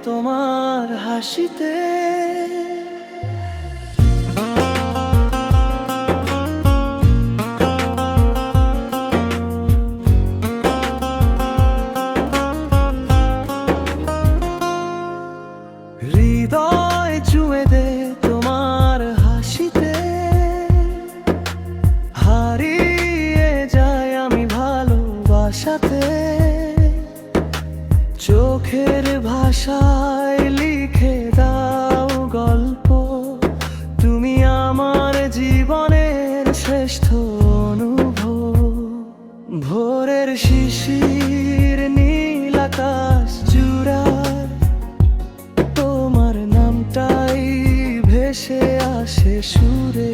তোমার হাসিতে। হৃদয় ছুঁয়ে দে তোমার হাসিতে, হারিয়ে যায় আমি ভালোবাসাতে। চোখের ভাষায় লিখে দাও গল্প, তুমি আমার জীবনের শ্রেষ্ঠ অনুভব। ভোরের শিশির নীল আকাশ জুড়ায় তোমার নামটাই ভেসে আসে সুরে।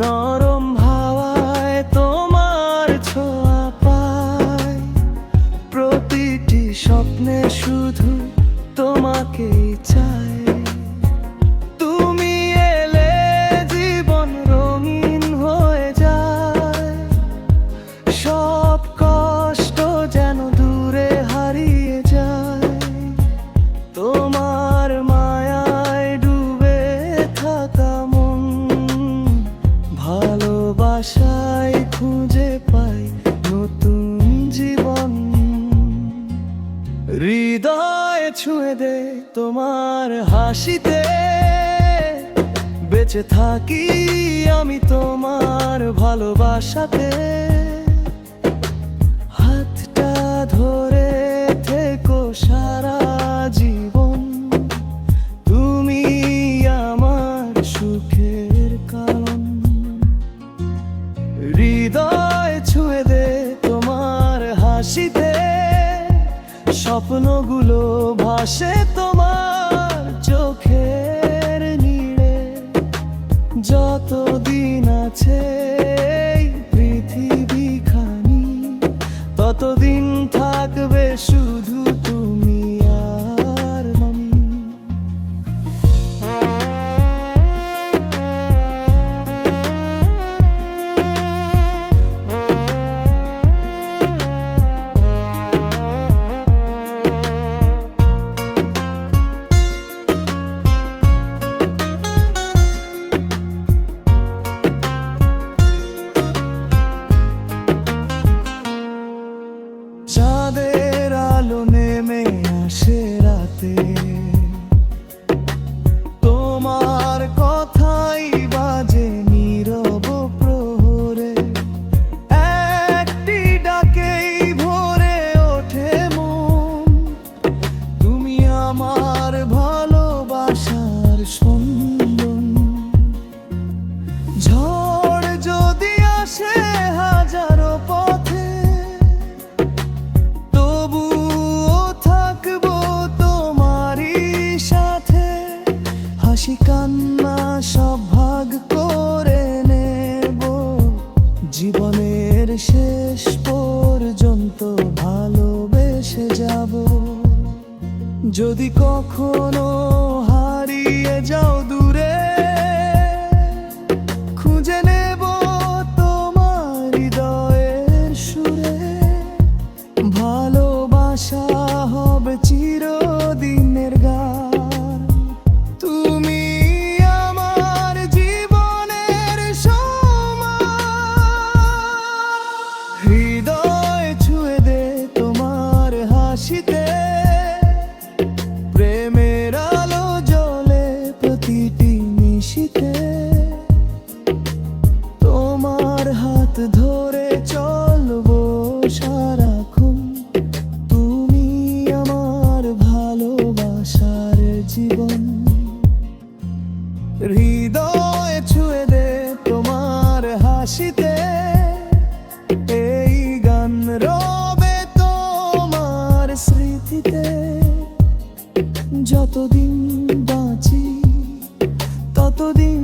নরম হাওয়ায় তোমার ছোঁয়া পায়, প্রতিটি স্বপ্নে শুধু তোমাকেই চাই। তুমি এলে জীবন রঙিন হয়ে যায়, সব কষ্ট যেন দূরে হারিয়ে যায়। তোমার মায়ায় ডুবে থাকা মন, ভালোবাসায় খুঁজে পাই নতুন জীবন। হৃদয় ছুঁয়ে দে তোমার হাসিতে, বেঁচে থাকি আমি তোমার ভালোবাসাতে। হাতটা ধরে থেকো সারা জীবন, তুমি আমার সুখের কারণ। হৃদয় ছুঁয়ে দে তোমার হাসিতে, স্বপ্নগুলো ভাসে তোমার চোখের নীড়ে। যতদিন আছে এই পৃথিবীখানি, ততদিন থাকবে শুধু তুমি আর আমি। চাঁদের আলো নেমে আসে রাতে, তোমার কথাই বাজে নীরব প্রহরে। একটি ডাকেই ভরে ওঠে মন, তুমি আমার ভালোবাসার স্পন্দন। ঝড় যদি আসে হাজারো পথে, হাসি কান্না সব ভাগ করে নেব, জীবনের শেষ পর্যন্ত ভালোবেসে যাব। যদি কখনো হারিয়ে যাও দূরে, খুঁজে নেব তোমার হৃদয়ের সুরে। ভালোবাসা হবে চিরদিনের গান, প্রেমের আলো জ্বলে প্রতিটি নিশিতে। তোমার হাত ধরে চলবো সারাক্ষণ, তুমি আমার ভালোবাসার জীবন। হৃদয় ছুঁয়ে দে তোমার হাসিতে, এই গান রবে তোমার স্মৃতিতে। যতদিন বাঁচি ততদিন